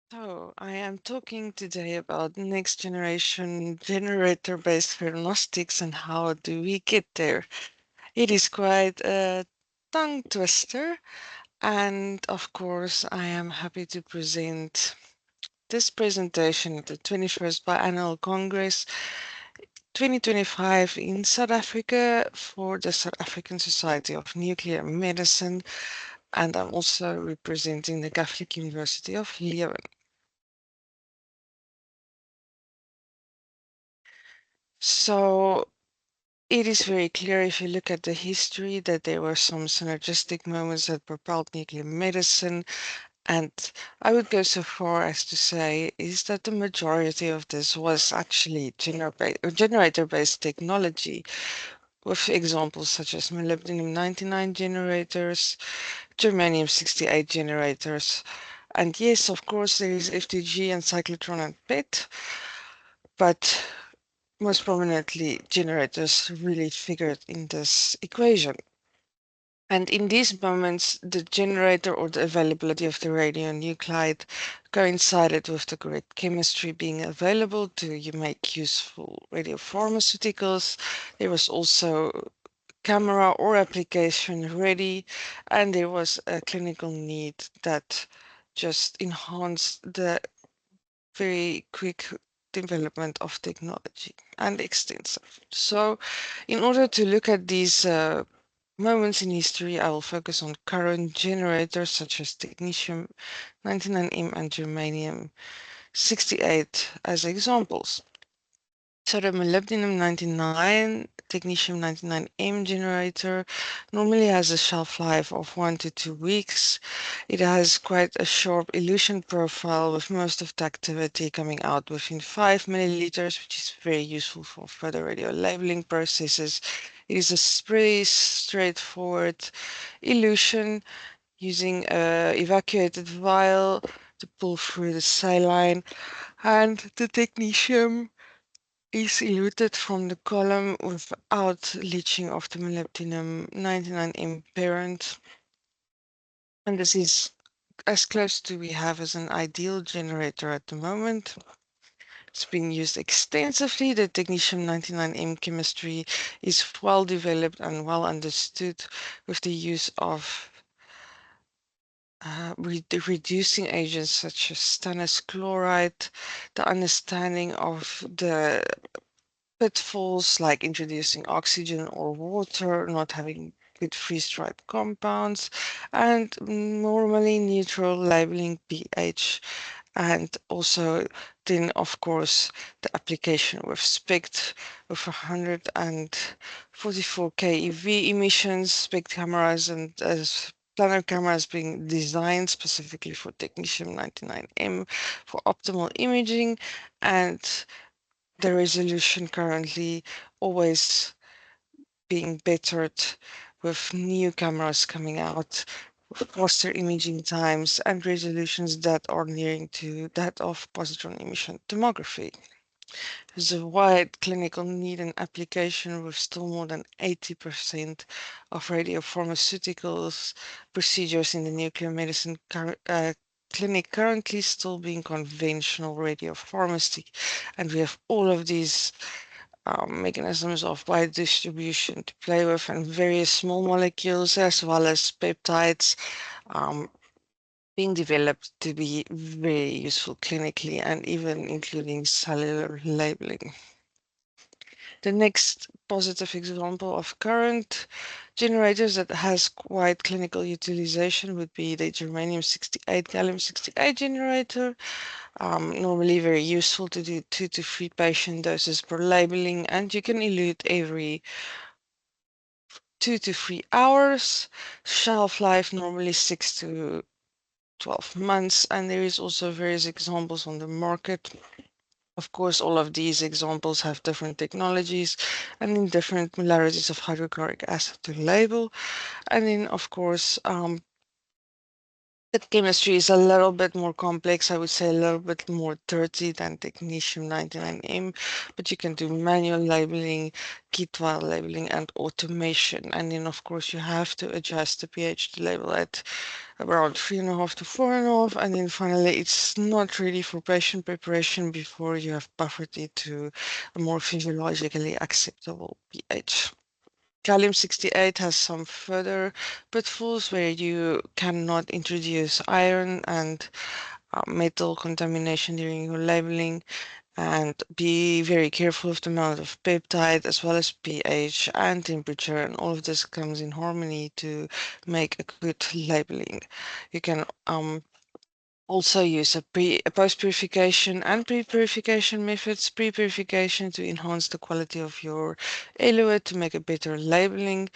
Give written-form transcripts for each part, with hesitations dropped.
So, I am talking today about next generation generator-based theranostics and how do we get there. It is quite a tongue twister, and of course, I am happy to present this presentation at the 21st Biannual Congress 2025 in South Africa for the South African Society of Nuclear Medicine, and I'm also representing the Catholic University of Leuven. So it is very clear if you look at the history that there were some synergistic moments that propelled nuclear medicine. And I would go so far as to say is that the majority of this was actually generator-based technology, with examples such as molybdenum-99 generators, germanium-68 generators. And yes, of course, there is FTG and cyclotron and PET, but most prominently, generators really figured in this equation. And in these moments, the generator or the availability of the radionuclide coincided with the correct chemistry being available to you make useful radiopharmaceuticals. There was also camera or application ready, and there was a clinical need that just enhanced the very quick development of technology and extensive. So, in order to look at these moments in history, I will focus on current generators such as technetium 99M and germanium 68 as examples. So the molybdenum-99, technetium-99M generator normally has a shelf life of 1 to 2 weeks. It has quite a sharp elution profile with most of the activity coming out within 5 milliliters, which is very useful for further radio labeling processes. It is a pretty straightforward elution using a evacuated vial to pull through the saline, and the technetium is eluted from the column without leaching of the molybdenum 99M parent. And this is as close to we have as an ideal generator at the moment. It's being used extensively. The technetium 99M chemistry is well developed and well understood with the use of reducing agents such as stannous chloride, the understanding of the pitfalls like introducing oxygen or water, not having good freeze-dried compounds, and normally neutral labeling pH. And also then, of course, the application with SPECT with 144 keV emissions, SPECT cameras and planar cameras being designed specifically for technetium 99M for optimal imaging, and the resolution currently always being bettered with new cameras coming out with faster imaging times and resolutions that are nearing to that of positron emission tomography. There's a wide clinical need and application with still more than 80% of radiopharmaceuticals procedures in the nuclear medicine clinic currently still being conventional radiopharmacy. And we have all of these mechanisms of biodistribution to play with, and various small molecules as well as peptides um, being developed to be very useful clinically and even including cellular labeling. The next positive example of current generators that has quite clinical utilization would be the germanium-68, gallium-68 generator. Normally very useful to do 2 to 3 patient doses per labeling, and you can elute every 2 to 3 hours. Shelf life normally 6 to 12 months, and there is also various examples on the market. Of course, all of these examples have different technologies and in different molarities of hydrochloric acid to label. And then, of course, chemistry is a little bit more complex. I would say a little bit more dirty than technetium 99M, but you can do manual labeling, kit vial labeling, and automation. And then, of course, you have to adjust the pH to label at around 3.5 to 4.5. And then finally, it's not ready for patient preparation before you have buffered it to a more physiologically acceptable pH. Gallium-68 has some further pitfalls where you cannot introduce iron and metal contamination during your labeling, and be very careful of the amount of peptide as well as pH and temperature, and all of this comes in harmony to make a good labeling. You can also use a post-purification and pre-purification methods. Pre-purification to enhance the quality of your eluate to make a better labeling.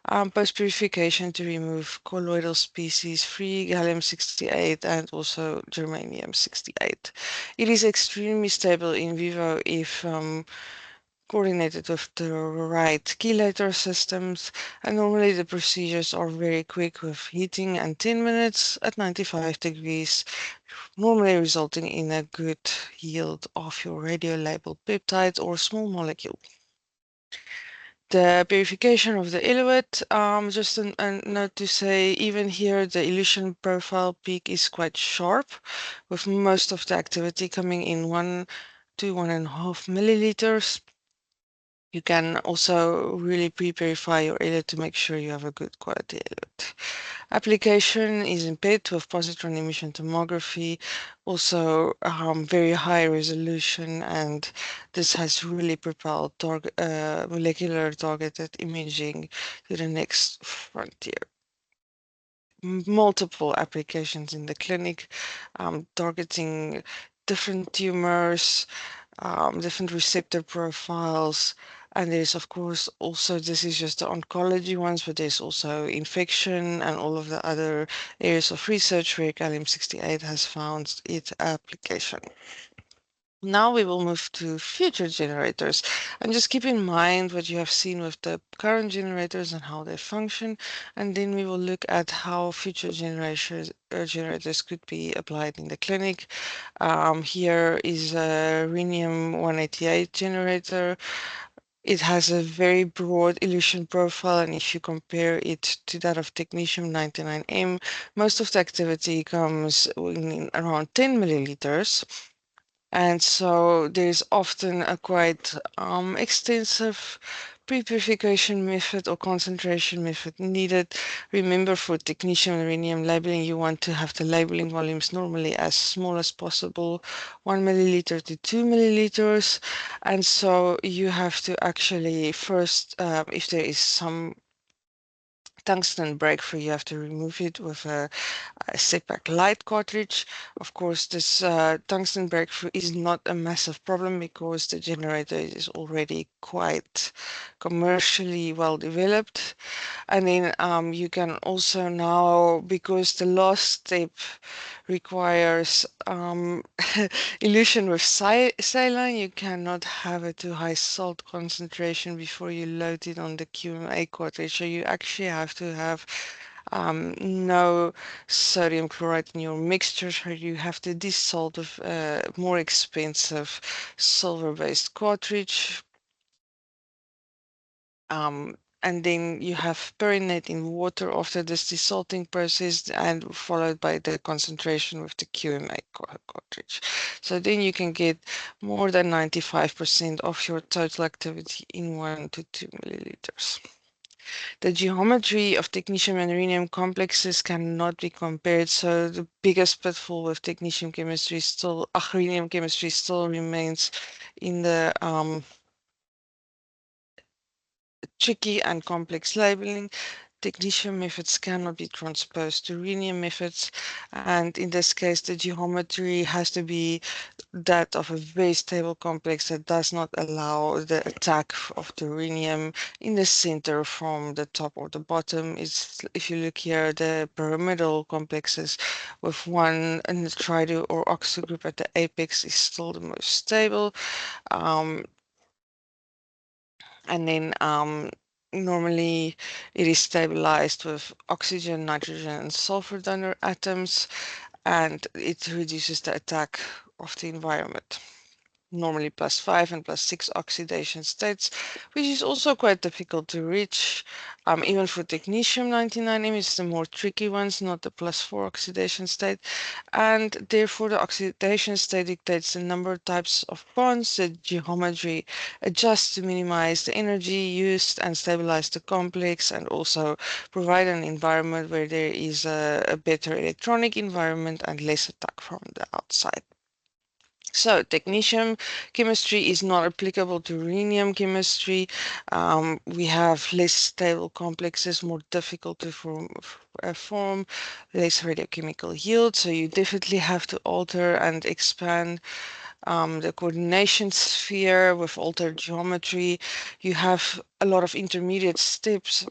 Post-purification to remove colloidal species, free gallium-68 and also germanium-68. It is extremely stable in vivo if coordinated with the right chelator systems, and normally the procedures are very quick with heating and 10 minutes at 95 degrees, normally resulting in a good yield of your radio-labeled peptides or small molecule. The purification of the eluate, just a note to say, even here the elution profile peak is quite sharp, with most of the activity coming in 1 to 1.5 milliliters. You can also really pre-purify your eluate to make sure you have a good quality eluate. Application is in PET with positron emission tomography, also very high resolution, and this has really propelled molecular targeted imaging to the next frontier. Multiple applications in the clinic, targeting different tumors, different receptor profiles. And there's, of course, also, this is just the oncology ones, but there's also infection and all of the other areas of research where gallium-68 has found its application. Now we will move to future generators, and just keep in mind what you have seen with the current generators and how they function, and then we will look at how future generators could be applied in the clinic. Here is a rhenium 188 generator. It has a very broad elution profile, and if you compare it to that of technetium 99M, most of the activity comes in around 10 milliliters. And so there's often a quite extensive pre-purification method or concentration method needed. Remember, for technetium and rhenium labeling, you want to have the labeling volumes normally as small as possible, 1 milliliter to 2 milliliters. And so you have to actually first, if there is some tungsten breakthrough, you have to remove it with a setback light cartridge. Of course, this tungsten breakthrough is not a massive problem because the generator is already quite commercially well developed. And then you can also now, because the last step requires elution with saline, you cannot have a too high salt concentration before you load it on the QMA cartridge. So you actually have to have no sodium chloride in your mixture, so you have to desalt with a more expensive silver-based cartridge. And then you have perinate in water after this desalting process, and followed by the concentration with the QMA cartridge. So then you can get more than 95% of your total activity in 1 to 2 milliliters. The geometry of technetium and rhenium complexes cannot be compared. So the biggest pitfall with technetium chemistry still, rhenium chemistry still remains in the tricky and complex labeling. Technetium methods cannot be transposed to rhenium methods, and in this case the geometry has to be that of a very stable complex that does not allow the attack of the rhenium in the center from the top or the bottom. It's, if you look here, the pyramidal complexes with one nitrido or oxo group at the apex is still the most stable. And then Normally, it is stabilized with oxygen, nitrogen, and sulfur donor atoms, and it reduces the attack of the environment. Normally +5 and +6 oxidation states, which is also quite difficult to reach. Even for technetium-99m, it's the more tricky ones, not the +4 oxidation state. And therefore, the oxidation state dictates the number of types of bonds. The geometry adjusts to minimize the energy used and stabilize the complex, and also provide an environment where there is a better electronic environment and less attack from the outside. So technetium chemistry is not applicable to rhenium chemistry. We have less stable complexes, more difficult to form, less radiochemical yield. So you definitely have to alter and expand the coordination sphere with altered geometry. You have a lot of intermediate steps.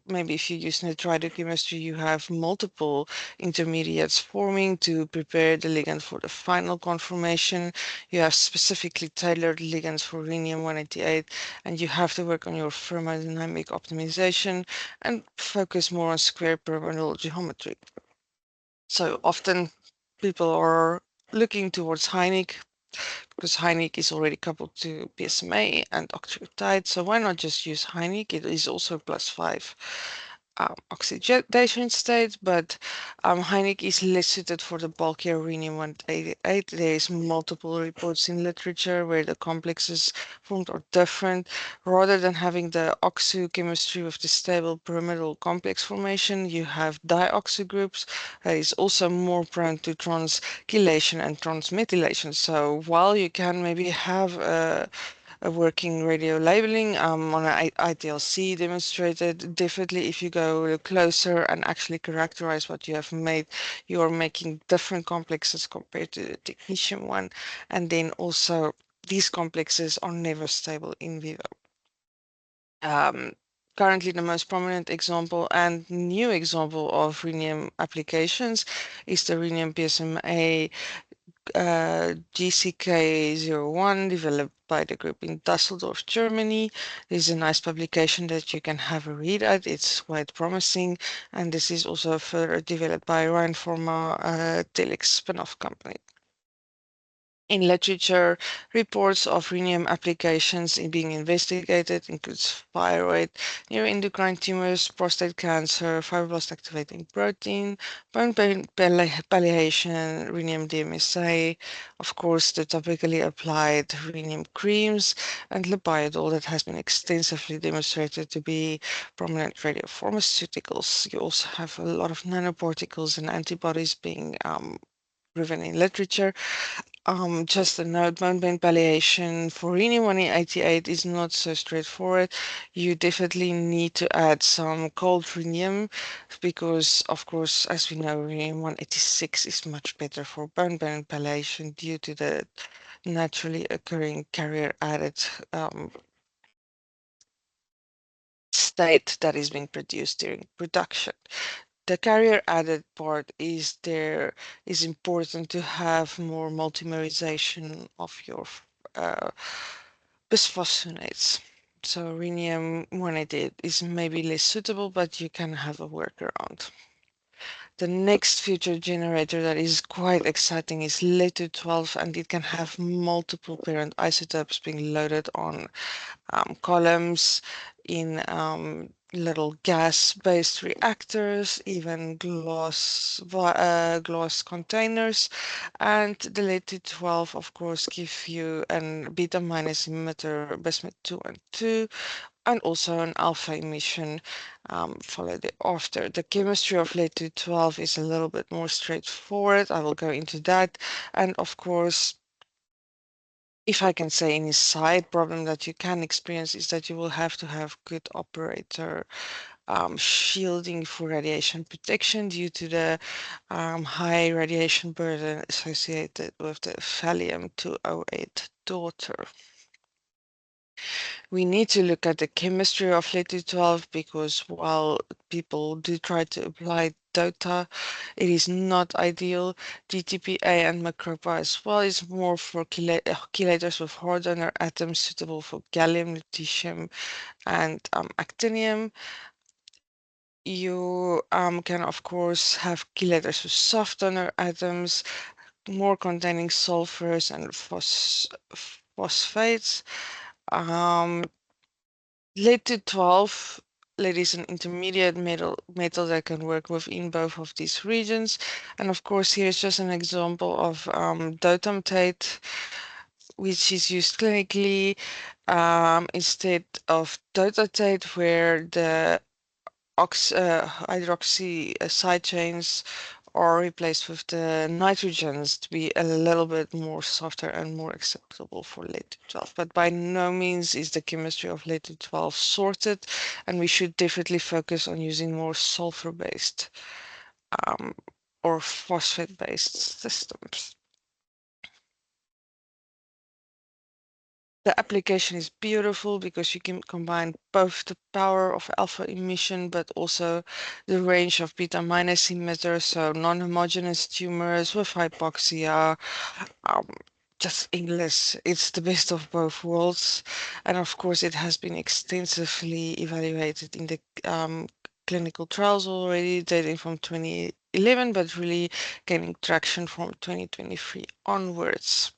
Maybe if you use nitrochemistry, you have multiple intermediates forming to prepare the ligand for the final conformation. You have specifically tailored ligands for rhenium-188, and you have to work on your thermodynamic optimization and focus more on square pyramidal geometry. So often people are looking towards Heineck because Heineck is already coupled to PSMA and octreotide. So why not just use Heineck? It is also +5 oxidation state, but Heineck is less suited for the bulkier rhenium-188. There is multiple reports in literature where the complexes formed are different. Rather than having the oxo chemistry with the stable pyramidal complex formation, you have dioxo groups that is also more prone to transchylation and transmethylation. So while you can maybe have a working radio labeling on an ITLC demonstrated, definitely if you go closer and actually characterize what you have made, you are making different complexes compared to the technetium one. And then also these complexes are never stable in vivo. Currently, the most prominent example and new example of rhenium applications is the rhenium PSMA GCK01 developed by the group in Dusseldorf, Germany. This is a nice publication that you can have a read at. It's quite promising, and this is also further developed by Rhine Pharma, Telix spin-off company. In literature, reports of rhenium applications in being investigated includes thyroid, neuroendocrine tumors, prostate cancer, fibroblast activating protein, bone palliation, rhenium DMSA, of course, the topically applied rhenium creams, and lepiodol that has been extensively demonstrated to be prominent radiopharmaceuticals. You also have a lot of nanoparticles and antibodies being proven in literature. Just a note, bone palliation for rhenium-188 is not so straightforward. You definitely need to add some cold rhenium because, of course, as we know, rhenium-186 is much better for bone palliation due to the naturally occurring carrier added state that is being produced during production. The carrier added part is there is important to have more multimerization of your bisphosphonates. So rhenium-188 is maybe less suitable, but you can have a workaround. The next future generator that is quite exciting is lead-212, and it can have multiple parent isotopes being loaded on columns in little gas-based reactors, even glass containers. And the lead-212, of course, give you a beta minus emitter, bismuth 2 and 2, and also an alpha emission followed after. The chemistry of lead-212 is a little bit more straightforward. I will go into that. And of course, if I can say any side problem that you can experience is that you will have to have good operator shielding for radiation protection due to the high radiation burden associated with the thallium-208 daughter. We need to look at the chemistry of lead-212 because while people do try to apply DOTA. It is not ideal. GTPA and Macropa as well is more for chelators with hard donor atoms suitable for gallium, lutetium, and actinium. You can, of course, have chelators with soft donor atoms, more containing sulfurs and phosphates. Um, Lead to 12, lead is an intermediate metal that can work within both of these regions. And of course, here's just an example of dotamtate, which is used clinically instead of dotatate, where the hydroxy side chains are replaced with the nitrogens to be a little bit more softer and more acceptable for lead-212. But by no means is the chemistry of lead-212 sorted, and we should definitely focus on using more sulfur-based um, or phosphate-based systems. The application is beautiful because you can combine both the power of alpha emission, but also the range of beta minus emitters, so non-homogeneous tumors with hypoxia. Um, just English, it's the best of both worlds. And of course, it has been extensively evaluated in the clinical trials already, dating from 2011, but really gaining traction from 2023 onwards.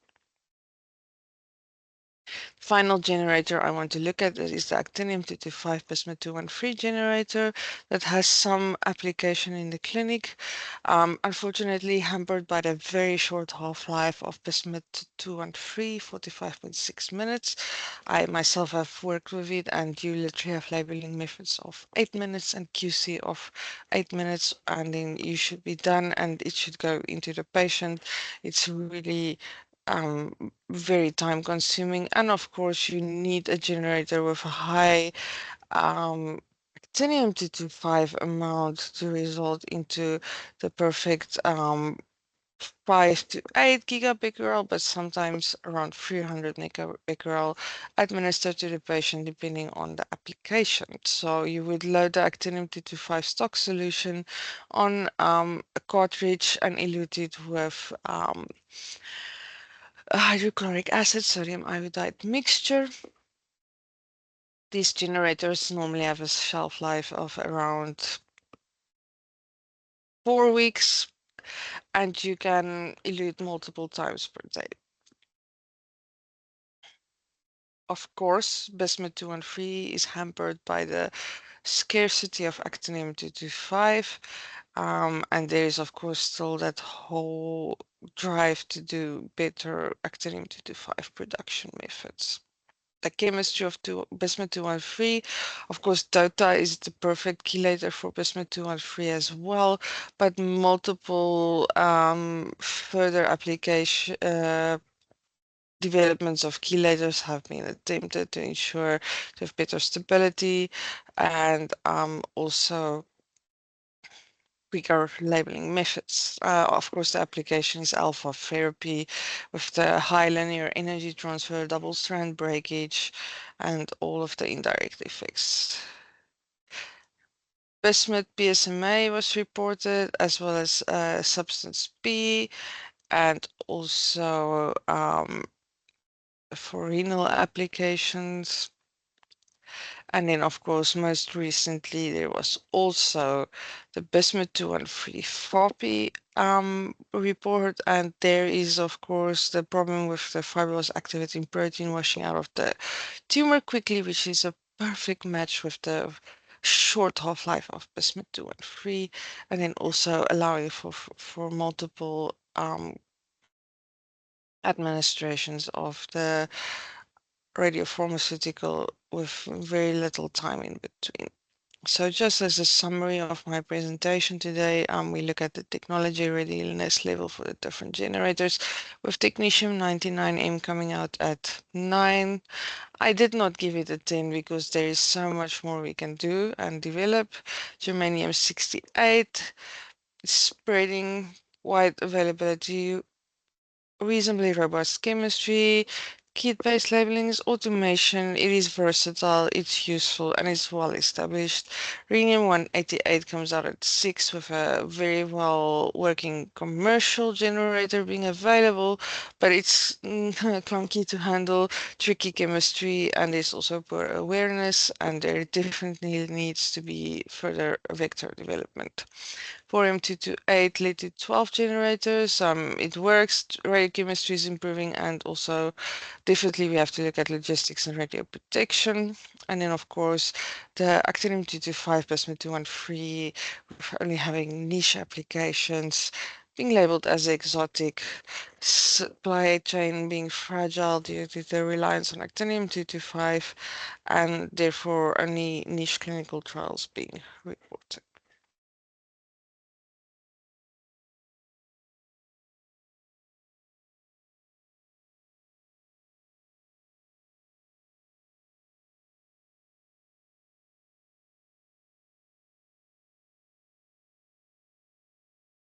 Final generator I want to look at is the actinium-225 bismuth-213 generator that has some application in the clinic. Unfortunately, hampered by the very short half-life of bismuth-213, 45.6 minutes. I myself have worked with it, and you literally have labeling methods of 8 minutes and QC of 8 minutes, and then you should be done and it should go into the patient. It's really very time consuming, and of course you need a generator with a high actinium 225 amount to result into the perfect 5 to 8 gigabecquerel, but sometimes around 300 megabecquerel administered to the patient depending on the application. So you would load the actinium 225 stock solution on a cartridge and elute it with a hydrochloric acid sodium iodide mixture. These generators normally have a shelf life of around 4 weeks, and you can elute multiple times per day. Of course, bismuth-213 is hampered by the scarcity of actinium-225, and there is, of course, still that whole drive to do better actinium-225 production methods. The chemistry of bismuth-213. Of course, DOTA is the perfect chelator for bismuth-213 as well, but multiple further application developments of chelators have been attempted to ensure to have better stability and also quicker labeling methods. Of course, the application is alpha therapy with the high linear energy transfer, double strand breakage, and all of the indirect effects. Bismuth PSMA was reported, as well as substance P, and also for renal applications. And then, of course, most recently, there was also the bismuth-213 FOPI report. And there is, of course, the problem with the fibrous activating protein washing out of the tumor quickly, which is a perfect match with the short half-life of bismuth-213, and then also allowing for multiple administrations of the radiopharmaceutical with very little time in between. So just as a summary of my presentation today, we look at the technology readiness level for the different generators, with technetium 99M coming out at 9. I did not give it a 10 because there is so much more we can do and develop. Germanium 68, spreading, wide availability, reasonably robust chemistry, Kit-based labeling is automation. It is versatile, it's useful, and it's well established. Rhenium 188 comes out at 6 with a very well working commercial generator being available, but it's clunky to handle, tricky chemistry, and there's also poor awareness, and there definitely needs to be further vector development. Thorium 228 led to 12 generators. It works, radiochemistry is improving, and also definitely we have to look at logistics and radio protection. And then, of course, the actinium-225 plasma-213 only having niche applications, being labeled as exotic, supply chain being fragile due to the reliance on actinium-225, and therefore only niche clinical trials being reported.